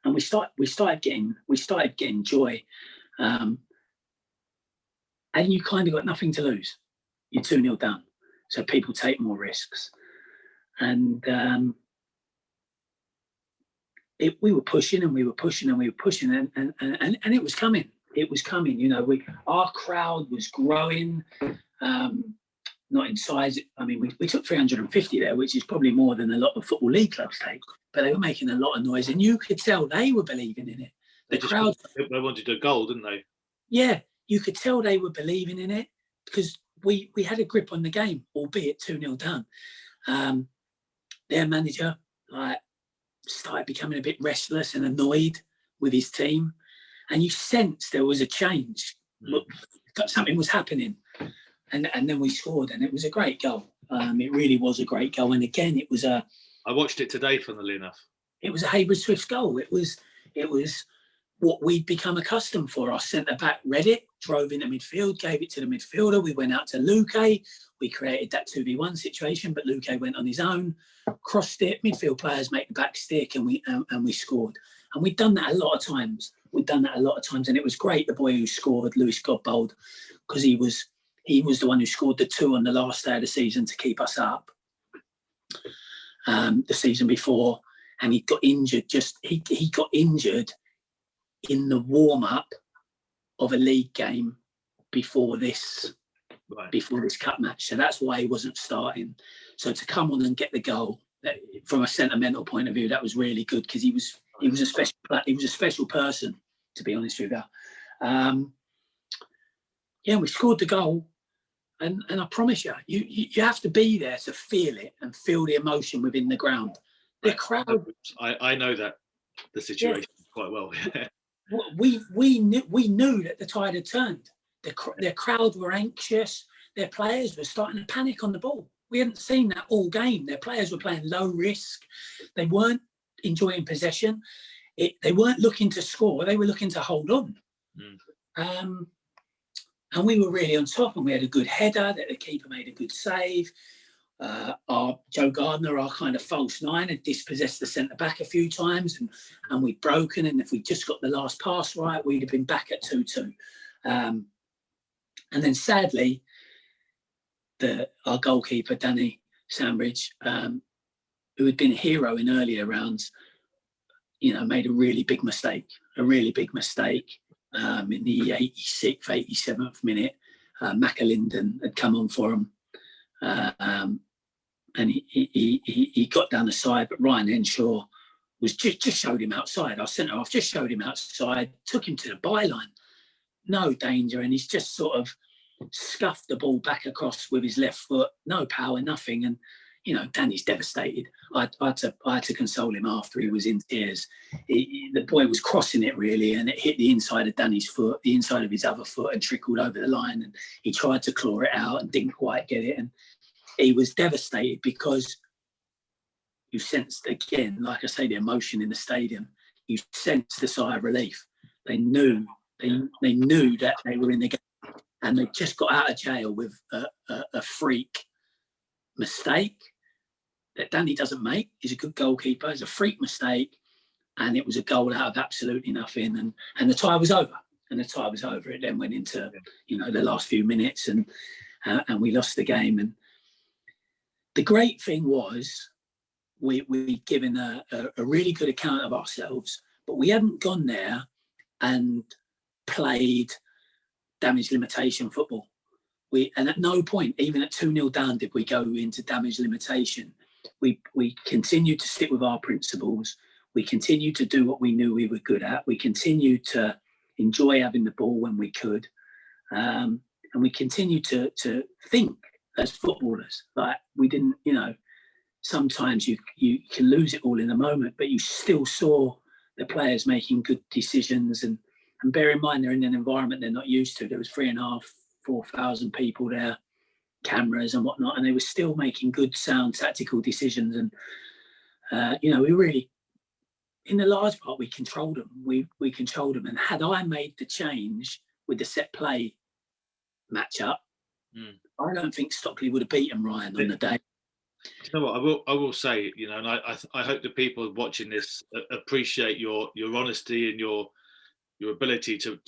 we started getting joy, and you kind of got nothing to lose. You're 2-0 down, so people take more risks, and we were pushing and we were pushing and we were pushing, and it was coming. It was coming. You know, our crowd was growing. Not in size. I mean, we took 350 there, which is probably more than a lot of football league clubs take. But they were making a lot of noise, and you could tell they were believing in it. The crowd. They wanted a goal, didn't they? Yeah, you could tell they were believing in it because we had a grip on the game, albeit 2-0 down. Their manager started becoming a bit restless and annoyed with his team, and you sensed there was a change. Something was happening. And then we scored, and it was a great goal. It really was a great goal. And again, it was I watched it today, funnily enough. It was a Heybridge Swifts goal. It was what we'd become accustomed for. Our centre-back read it, drove into midfield, gave it to the midfielder. We went out to Luque. We created that 2v1 situation, but Luque went on his own, crossed it. Midfield players make the back stick, and we scored. And we'd done that a lot of times. And it was great, the boy who scored, Lewis Godbold, because he was the one who scored the 2 on the last day of the season to keep us up the season before. And he got injured. He got injured in the warm-up of a league game before this cup match. So that's why he wasn't starting. So to come on and get the goal, from a sentimental point of view, that was really good because he was a special person, to be honest with you. We scored the goal. And I promise you have to be there to feel it and feel the emotion within the ground. The crowd. I know that the situation quite well. We knew that the tide had turned. Their crowd were anxious. Their players were starting to panic on the ball. We hadn't seen that all game. Their players were playing low risk. They weren't enjoying possession. They weren't looking to score. They were looking to hold on. And we were really on top, and we had a good header that the keeper made a good save. Our Joe Gardner, our kind of false 9, had dispossessed the centre-back a few times, and we'd broken, and if we just got the last pass right, we'd have been back at 2-2. And then sadly, our goalkeeper, Danny Sandbridge, who had been a hero in earlier rounds, made a really big mistake. In the 86th, 87th minute, McAlinden had come on for him, and he got down the side, but Ryan Henshaw was just showed him outside. Our centre half just showed him outside, took him to the byline, no danger, and he's just sort of scuffed the ball back across with his left foot, no power, nothing. And, you know, Danny's devastated. I had to console him after. He was in tears. The boy was crossing it really, and it hit the inside of Danny's foot, the inside of his other foot, and trickled over the line. And he tried to claw it out and didn't quite get it. And he was devastated because you sensed, again, like I say, the emotion in the stadium. You sensed the sigh of relief. They knew that they were in the game. And they just got out of jail with a freak mistake that Danny doesn't make. He's a good goalkeeper. It's a freak mistake, and it was a goal out of absolutely nothing. And the tie was over. It then went into, you know, the last few minutes, and we lost the game. And the great thing was we'd given a really good account of ourselves, but we hadn't gone there and played damage limitation football. And at no point, even at 2-0 down, did we go into damage limitation. We continued to stick with our principles. We continued to do what we knew we were good at. We continued to enjoy having the ball when we could. And we continued to think as footballers. Like, we didn't, you know, sometimes you can lose it all in a moment, but you still saw the players making good decisions. And bear in mind, they're in an environment they're not used to. There was 3,500, 4,000 people there, cameras and whatnot, and they were still making good, sound, tactical decisions. And, you know, we really, in the large part, we controlled them. We controlled them. And had I made the change with the set play matchup, I don't think Stockley would have beaten Ryan on the day. You know what, I will say, you know, and I hope the people watching this appreciate your honesty and your ability to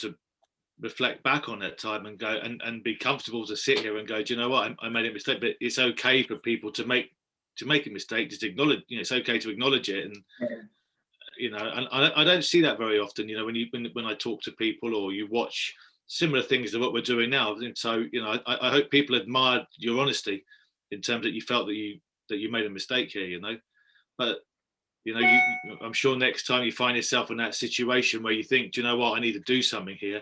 reflect back on that time and go and be comfortable to sit here and go, do you know what, I made a mistake, but it's okay for people to make a mistake, just acknowledge, you know, it's okay to acknowledge it. And you know, and I don't see that very often, you know, when I talk to people or you watch similar things to what we're doing now. And so, you know, I hope people admired your honesty in terms that you felt that you made a mistake here, you know. But you know, I'm sure next time you find yourself in that situation where you think, do you know what, I need to do something here,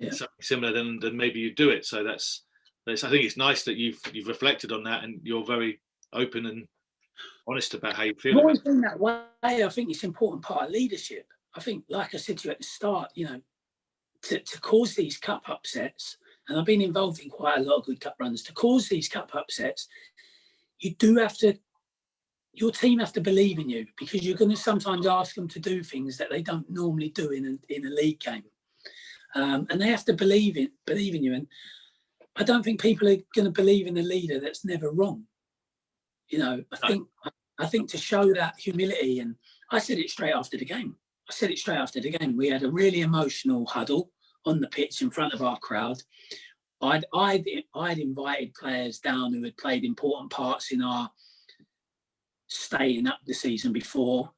something similar, then maybe you do it. So that's I think it's nice that you've reflected on that and you're very open and honest about how you feel. I've always been that way. I think it's an important part of leadership. I think, like I said to you at the start, you know, to cause these cup upsets, and I've been involved in quite a lot of good cup runs, to cause these cup upsets, you do have to, your team have to believe in you, because you're going to sometimes ask them to do things that they don't normally do in a league game. And they have to believe in you. And I don't think people are going to believe in a leader that's never wrong. You know, I think to show that humility, and I said it straight after the game. We had a really emotional huddle on the pitch in front of our crowd. I'd invited players down who had played important parts in our staying up the season before,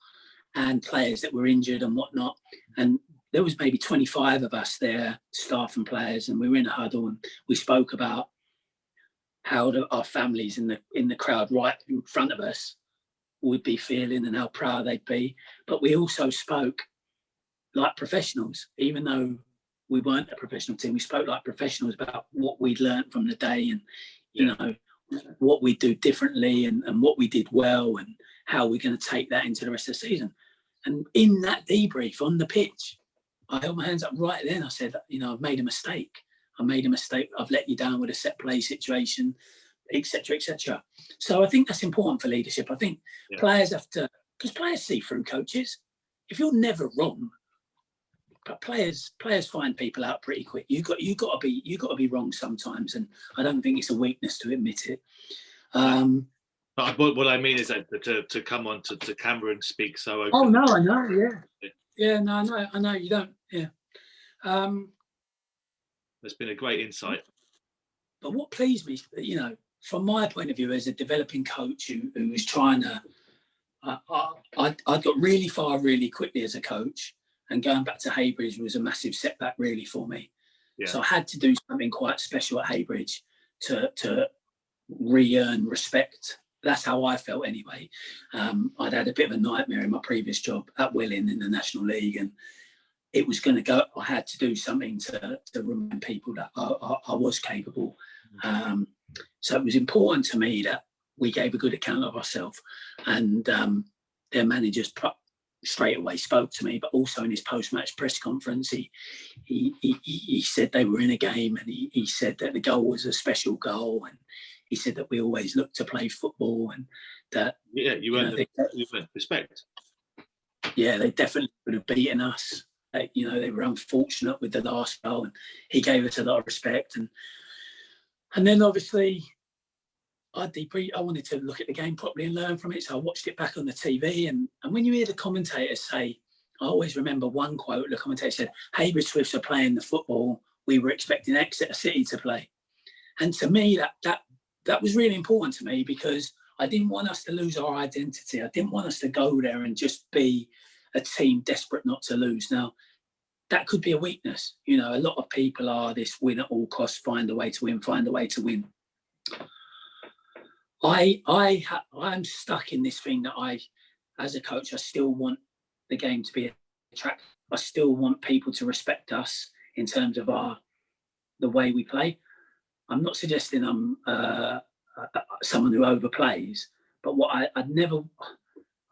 and players that were injured and whatnot. And there was maybe 25 of us there, staff and players, and we were in a huddle and we spoke about how our families in the crowd right in front of us would be feeling and how proud they'd be. But we also spoke like professionals, even though we weren't a professional team. We spoke like professionals about what we'd learned from the day, and you know, what we do differently and what we did well, and how we're going to take that into the rest of the season. And in that debrief on the pitch, I held my hands up right then. I said, you know, I've made a mistake. I've let you down with a set play situation, etc., etc. So I think that's important for leadership. I think players have to, because players see through coaches. If you're never wrong, but players find people out pretty quick. You got to be wrong sometimes, and I don't think it's a weakness to admit it. But what I mean is that to come on to camera and speak so openly. Oh no, I know, I know you don't. Yeah. It's been a great insight. But what pleased me, you know, from my point of view as a developing coach who was trying to, I got really far really quickly as a coach. And going back to Heybridge was a massive setback, really, for me. Yeah. So I had to do something quite special at Heybridge to re-earn respect. That's how I felt, anyway. I'd had a bit of a nightmare in my previous job at Welling in the National League, and it was going to go. I had to do something to remind people that I was capable. So it was important to me that we gave a good account of ourselves, and their managers straight away spoke to me. But also in his post-match press conference, he said they were in a game, and he said that the goal was a special goal, and he said that we always look to play football, and that you earned respect. Yeah, they definitely would have beaten us. They were unfortunate with the last goal, and he gave us a lot of respect. And then obviously, I wanted to look at the game properly and learn from it, so I watched it back on the TV. And when you hear the commentators say, I always remember one quote. The commentator said, "Heybridge Swifts are playing the football we were expecting Exeter City to play." And to me, that was really important to me, because I didn't want us to lose our identity. I didn't want us to go there and just be a team desperate not to lose. Now, that could be a weakness. A lot of people are this win at all costs, find a way to win, find a way to win. I'm stuck in this thing that as a coach, I still want the game to be attractive. I still want people to respect us in terms of the way we play. I'm not suggesting I'm someone who overplays, but I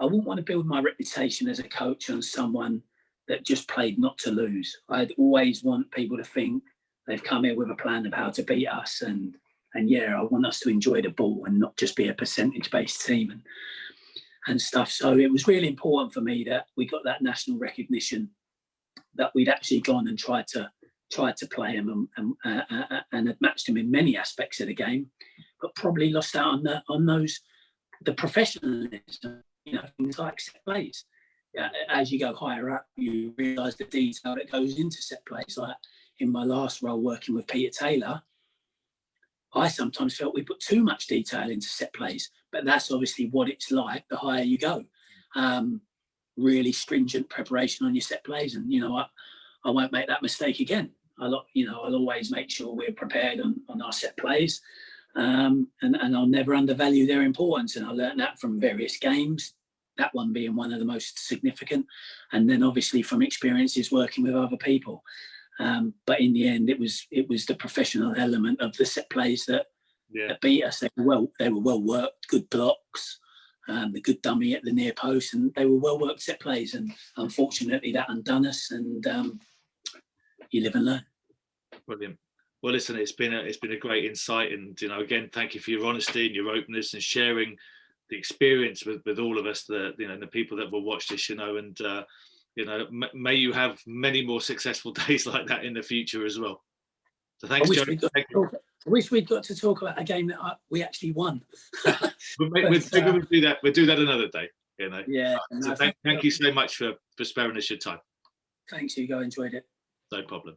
wouldn't want to build my reputation as a coach on someone that just played not to lose. I'd always want people to think they've come here with a plan of how to beat us, and I want us to enjoy the ball and not just be a percentage-based team and stuff. So it was really important for me that we got that national recognition, that we'd actually gone and tried to play him and had matched him in many aspects of the game, but probably lost out on the professionalism, things like set plays. As you go higher up, you realise the detail that goes into set plays. Like in my last role working with Peter Taylor, I sometimes felt we put too much detail into set plays, but that's obviously what it's like the higher you go. Really stringent preparation on your set plays, and I won't make that mistake again. I'll always make sure we're prepared on our set plays, and I'll never undervalue their importance. And I learned that from various games, that one being one of the most significant, and then obviously from experiences working with other people. But in the end, it was the professional element of the set plays that beat us. They were well worked, good blocks, the good dummy at the near post, and they were well worked set plays. And unfortunately, that undone us. And you live and learn. Brilliant. Well, listen, it's been a great insight, and again, thank you for your honesty and your openness and sharing the experience with all of us, the people that will watch this, and may you have many more successful days like that in the future as well. So thanks, Jody. I wish we'd got to talk about a game that we actually won. Maybe we'll do that. We'll do that another day. Yeah. So thank you so much for sparing us your time. Thanks, Hugo. Enjoyed it. No problem.